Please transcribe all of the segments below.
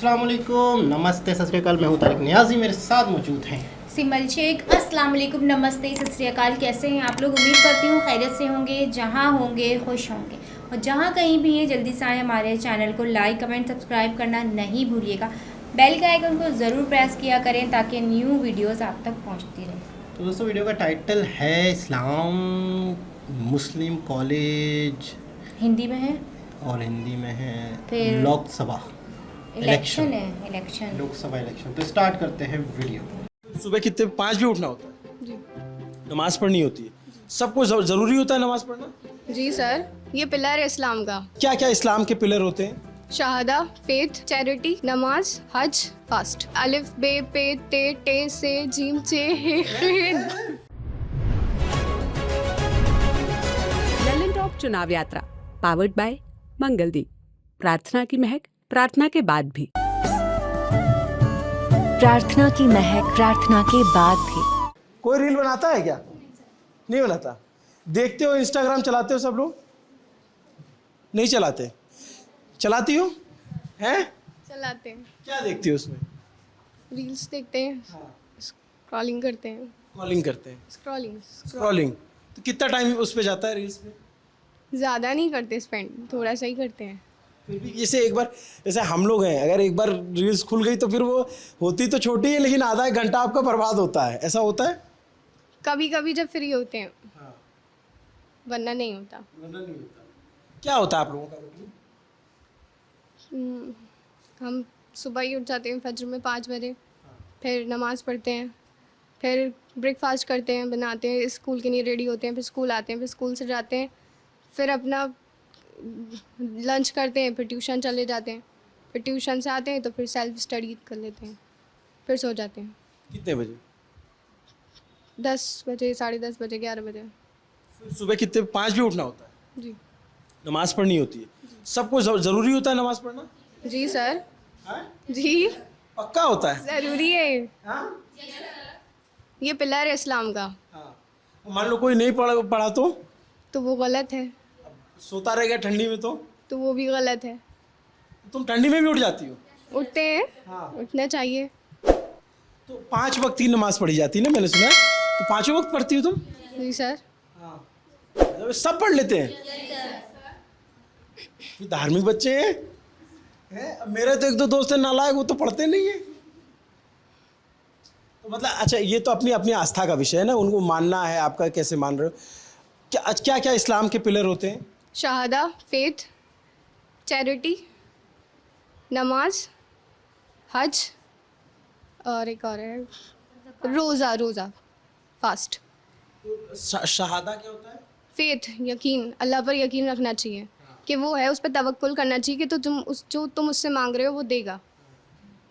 अस्सलाम वालेकुम, नमस्ते, सत श्री अकाल। मैं हूँ तारिक नियाजी, मेरे साथ मौजूद हैं सिमल शेख। अस्सलाम वालेकुम, नमस्ते, सत श्री अकाल। कैसे हैं आप लोग? उम्मीद करती हूँ खैरियत से होंगे, जहाँ होंगे खुश होंगे, और जहाँ कहीं भी हैं जल्दी से आए हमारे चैनल को लाइक कमेंट सब्सक्राइब करना नहीं भूलिएगा। बेल के आइकन को ज़रूर प्रेस किया करें ताकि न्यू वीडियोस आप तक पहुँचती रहें। तो दोस्तों, वीडियो का टाइटल है इस्लाम मुस्लिम कॉलेज, हिंदी में है और हिंदी में है फिर लोकसभा इलेक्शन है, इलेक्शन। लोकसभा इलेक्शन। तो स्टार्ट करते हैं वीडियो। सुबह कितने 5 बजे उठना होता है जी नमाज पढ़नी होती है। सबको जरूरी होता है नमाज पढ़ना। जी सर, ये पिलर है इस्लाम का। क्या क्या इस्लाम के पिलर होते हैं? शहादा, फेथ, चैरिटी, नमाज, हज, फास्ट। अलिफ बे पे ते टे से जीम चे हे खे। ललन टॉप चुनाव यात्रा पावर्ड बाय मंगलदीप। प्रार्थना की महक प्रार्थना के बाद भी। प्रार्थना की महक प्रार्थना के बाद भी। कोई रील बनाता है क्या? नहीं बनाता। देखते हो इंस्टाग्राम चलाते हो सब लोग? नहीं चलाते। चलाती हो? हैं? चलाते हैं, क्या देखती हो उसमें? रील्स देखते हैं, स्क्रॉलिंग करते हैं। कॉलिंग करते हैं, स्क्रॉलिंग स्क्रॉलिंग। तो कितना टाइम उस पे जाता है रील्स पे? ज़्यादा नहीं करते स्पेंड, थोड़ा सा ही करते हैं। फिर भी जैसे एक बार, जैसे हम लोग हैं, अगर एक बार रील्स खुल गई तो फिर वो होती तो छोटी है लेकिन आधा एक घंटा आपका बर्बाद होता है। ऐसा होता है? कभी कभी जब फ्री होते हैं, वरना नहीं होता। क्या होता है आप लोगों का रूटीन? हम सुबह ही उठ जाते हैं फजर में 5 बजे, फिर नमाज पढ़ते हैं, फिर ब्रेकफास्ट करते हैं, बनाते हैं, स्कूल के लिए रेडी होते हैं, फिर स्कूल आते हैं, फिर स्कूल से जाते हैं, फिर अपना लंच करते हैं, फिर ट्यूशन चले जाते हैं, फिर ट्यूशन से आते हैं तो फिर सेल्फ स्टडी कर लेते हैं, फिर सो जाते हैं। कितने बजे? 10 बजे, 10:30 बजे, 11 बजे। फिर सुबह कितने 5 बजे उठना होता है। जी नमाज पढ़नी होती है। सबको जरूरी होता है नमाज पढ़ना। जी सर, हाँ? जी पक्का होता है। ज़रूरी है, हाँ? ये पिलर है इस्लाम का। हाँ। मान लो कोई नहीं पढ़ा तो वो गलत है, सोता रह गया ठंडी में तो वो भी गलत है। तुम ठंडी में भी उठ जाती हो? उठते हैं, हाँ। उठना चाहिए। तो 5 वक्त की नमाज पढ़ी जाती है ना, मैंने सुना है। तो 5 वक्त पढ़ती हो तुम? जी सर। हाँ। सब पढ़ लेते हैं। फिर धार्मिक बच्चे हैं। अब मेरे तो 1-2 दोस्त हैं नालायक, वो तो पढ़ते नहीं है। तो मतलब अच्छा, ये तो अपनी अपनी आस्था का विषय है ना, उनको मानना है। आपका कैसे मान रहे हो? क्या क्या इस्लाम के पिलर होते हैं? शहादा, फेथ, चैरिटी, नमाज, हज, और एक और है रोज़ा, फास्ट। शहादा क्या होता है? फेथ, यकीन, अल्लाह पर यकीन रखना चाहिए कि वो है, उस पर तवक्कुल करना चाहिए कि तो जो तुम उससे मांग रहे हो वो देगा,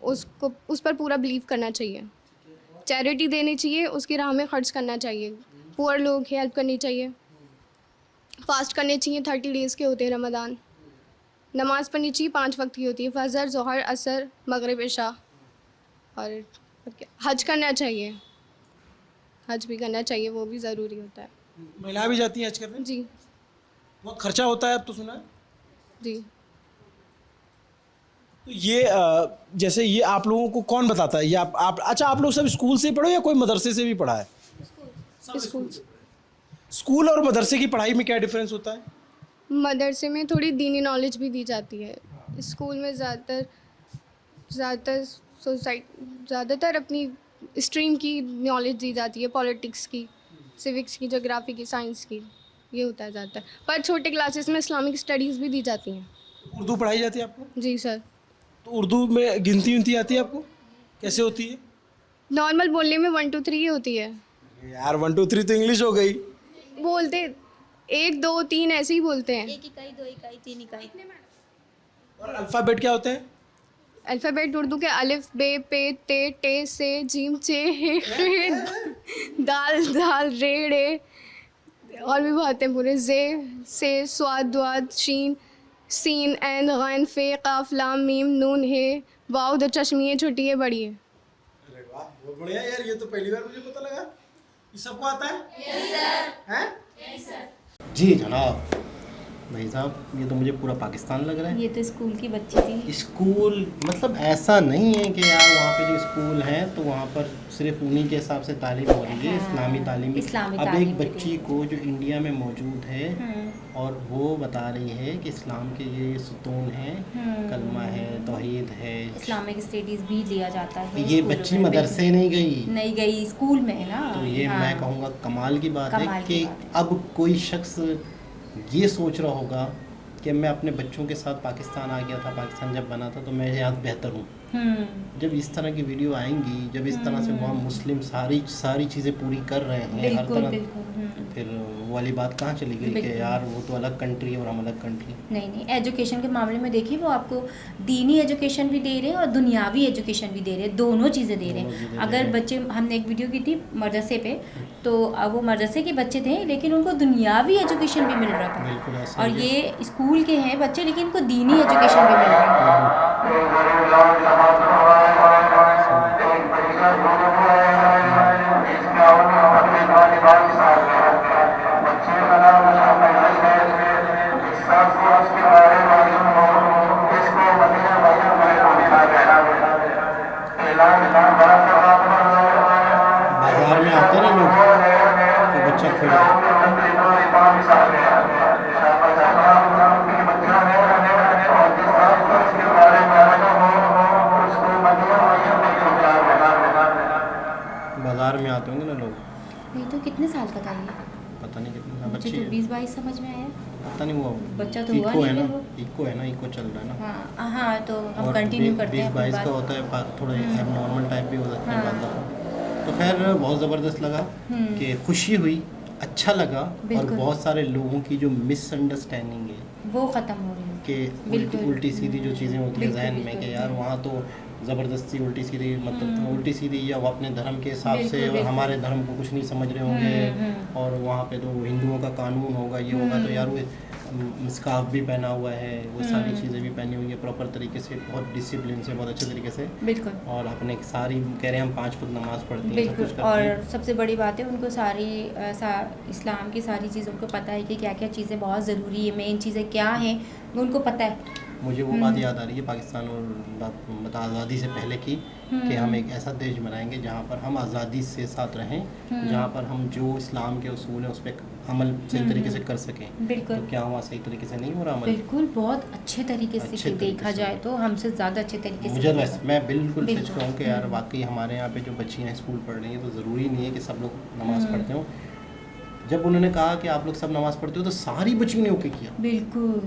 उसको उस पर पूरा बिलीव करना चाहिए। चैरिटी देनी चाहिए, उसकी राह में खर्च करना चाहिए, पुअर लोगों की हेल्प करनी चाहिए। फास्ट करने चाहिए, 30 डेज़ के होते हैं रमज़ान। नमाज़ पढ़नी चाहिए, 5 वक्त की होती है, फजर, ज़ोहर, असर, मगरिब, इशा। और हज करना चाहिए, हज भी करना चाहिए, वो भी ज़रूरी होता है। महिला भी जाती है हज करने? जी बहुत खर्चा होता है, अब तो सुना है। जी। तो ये जैसे ये आप लोगों को कौन बताता है? ये आप अच्छा, आप लोग सब स्कूल से पढ़ो या कोई मदरसे से भी पढ़ा है? स्कूल। स्कूल और मदरसे की पढ़ाई में क्या डिफरेंस होता है? मदरसे में थोड़ी दीनी नॉलेज भी दी जाती है, स्कूल में ज़्यादातर अपनी स्ट्रीम की नॉलेज दी जाती है, पॉलिटिक्स की, सिविक्स की, ज्योग्राफी की, साइंस की, ये होता है ज़्यादातर। पर छोटे क्लासेस में इस्लामिक स्टडीज़ भी दी जाती हैं। उर्दू पढ़ाई जाती है आपको? जी सर। तो उर्दू में गिनती विनती आती है आपको? कैसे होती है? नॉर्मल बोलने में 1 2 3 ही होती है। यार 1 2 3 तो इंग्लिश हो गई। बोलते 1 2 3 ऐसे ही बोलते हैं। 1 इकाई 2 इकाई 3 इकाई। और अल्फ़ाबेट क्या होते हैं? अल्फ़ाबेट उर्दू के अलिफ बे पे ते टे से जीम चे हे खे, दाल दाल रे रे, और भी बहुत हैं पूरे, जे से स्वाद द्वाद शीन सीन एन गैन फे काफ लाम meme Noon hey wow the चश्मिए छोटी है बड़ी है। अरे वाह, बहुत बढ़िया यार, ये तो पहली बार मुझे पता लगा। ये सबको आता है? Yes sir. हैं? जी जनाब, भाई साहब ये तो मुझे पूरा पाकिस्तान लग रहा है। ये तो स्कूल की बच्ची थी। स्कूल मतलब ऐसा नहीं है कि यार वहाँ पे जो स्कूल है तो वहाँ पर सिर्फ उन्हीं के हिसाब से तालीम हो रही है, हाँ, इस्लामी तालीम। इस्लामी अब तालीम एक भी बच्ची को जो इंडिया में मौजूद है और वो बता रही है कि इस्लाम के ये सुतून हैं, कलमा है, तौहीद है, इस्लामिक स्टडीज़ भी लिया जाता है। ये स्कूलों बच्ची में मदरसे नहीं गई स्कूल में है ना। तो ये हाँ। मैं कहूँगा कमाल की बात कमाल है की कि बात है। अब कोई शख्स ये सोच रहा होगा कि मैं अपने बच्चों के साथ पाकिस्तान आ गया था, पाकिस्तान जब बना था तो मैं यहाँ बेहतर हूँ। जब इस तरह की वीडियो आएंगी, जब इस तरह से वहाँ मुस्लिम सारी चीज़ें पूरी कर रहे हैं हर बिल्कुल तरह, बिल्कुल। फिर वो वाली बात कहाँ चली गई कि बिल्कुल। यार वो तो अलग कंट्री है और हम अलग कंट्री। नहीं, एजुकेशन के मामले में देखिए वो आपको दीनी एजुकेशन भी दे रहे हैं और दुनियावी एजुकेशन भी दे रहे हैं, दोनों चीज़ें दे रहे दोनों चीज़ें हैं। दे अगर रहे हैं। बच्चे, हमने एक वीडियो की थी मदरसे पे, तो वो मदरसे के बच्चे थे लेकिन उनको दुनियावी एजुकेशन भी मिल रहा था। बिल्कुल ऐसा और ही है। ये स्कूल के हैं बच्चे लेकिन इनको दीनी एजुकेशन भी मिल रहा है। बाजार में आते हैं ना लोग तो बच्चा खोजा बाजार में आते होंगे ना लोग। नहीं तो कितने साल का था ये? पता नहीं कितना मुझे बच्ची तो है, 20-22 समझ में आया। पता नहीं वो बच्चा तो हुआ इको है नहीं ना, है वो। इको है ना, इको चल रहा है ना। हाँ तो हम और कंटिन्यू करते हैं अपनी 20-22 का बात। होता है, थोड़ा एबनॉर्मल टाइप भी हो सकता है हाँ। बाद दफ़ा। तो खैर बहुत ज़बरदस्त लगा कि खुशी हुई, अच्छा लगा। और बिल्कुल। बहुत सारे लोगों की जो मिसअंडरस्टैंडिंग है वो ख़त्म हो रही है। कि बिल्कुल। उल्टी सीधी जो चीज़ें होती है बिल्कुल, जहन में बिल्कुल, कि यार वहाँ तो ज़बरदस्ती उल्टी सीधी, मतलब उल्टी सीधी या वो अपने धर्म के हिसाब से बिल्कुल, और बिल्कुल। हमारे धर्म को कुछ नहीं समझ रहे होंगे और वहाँ पे तो हिंदुओं का कानून होगा, ये होगा, तो यार वो स्कार्फ भी पहना हुआ है, वो सारी चीज़ें भी पहनी हुई है प्रॉपर तरीके से, बहुत डिसिप्लिन से, बहुत अच्छे तरीके से। बिल्कुल और अपने सारी कह रहे हैं हम 5 वक्त नमाज़ पढ़ते हैं, सब कुछ बिल्कुल। करते हैं। और सबसे बड़ी बात है उनको सारी इस्लाम की सारी चीज़ों को पता है कि क्या क्या चीज़ें बहुत ज़रूरी है, मेन चीज़ें क्या हैं उनको पता है। मुझे वो बात याद आ रही है पाकिस्तान और मतलब आज़ादी से पहले की, कि हम एक ऐसा देश बनाएंगे जहाँ पर हम आज़ादी से साथ रहें, जहाँ पर हम जो इस्लाम के उसूल हैं उस पर अमल सही तरीके से कर सकें। बिल्कुल तो क्या वहाँ सही तरीके से नहीं हो रहा अमल? बिल्कुल, बहुत अच्छे तरीके से अच्छे तरीके देखा से। जाए तो हमसे ज़्यादा अच्छे तरीके से मुझे देखा बस जाए। मैं बिल्कुल सच बिल्कुल। कहूँ कि यार वाकई हमारे यहाँ पे जो बच्चियाँ स्कूल पढ़ रही हैं तो ज़रूरी नहीं है कि सब लोग नमाज़ पढ़ते हों। जब उन्होंने कहा कि आप लोग सब नमाज़ पढ़ते हो तो सारी बच्चियों ने ओके किया। बिल्कुल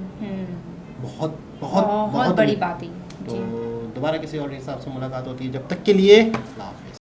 बहुत बहुत बहुत बड़ी बात है तो जी। दोबारा किसी और के हिसाब से मुलाकात होती है, जब तक के लिए अल्लाह हाफ़िज़।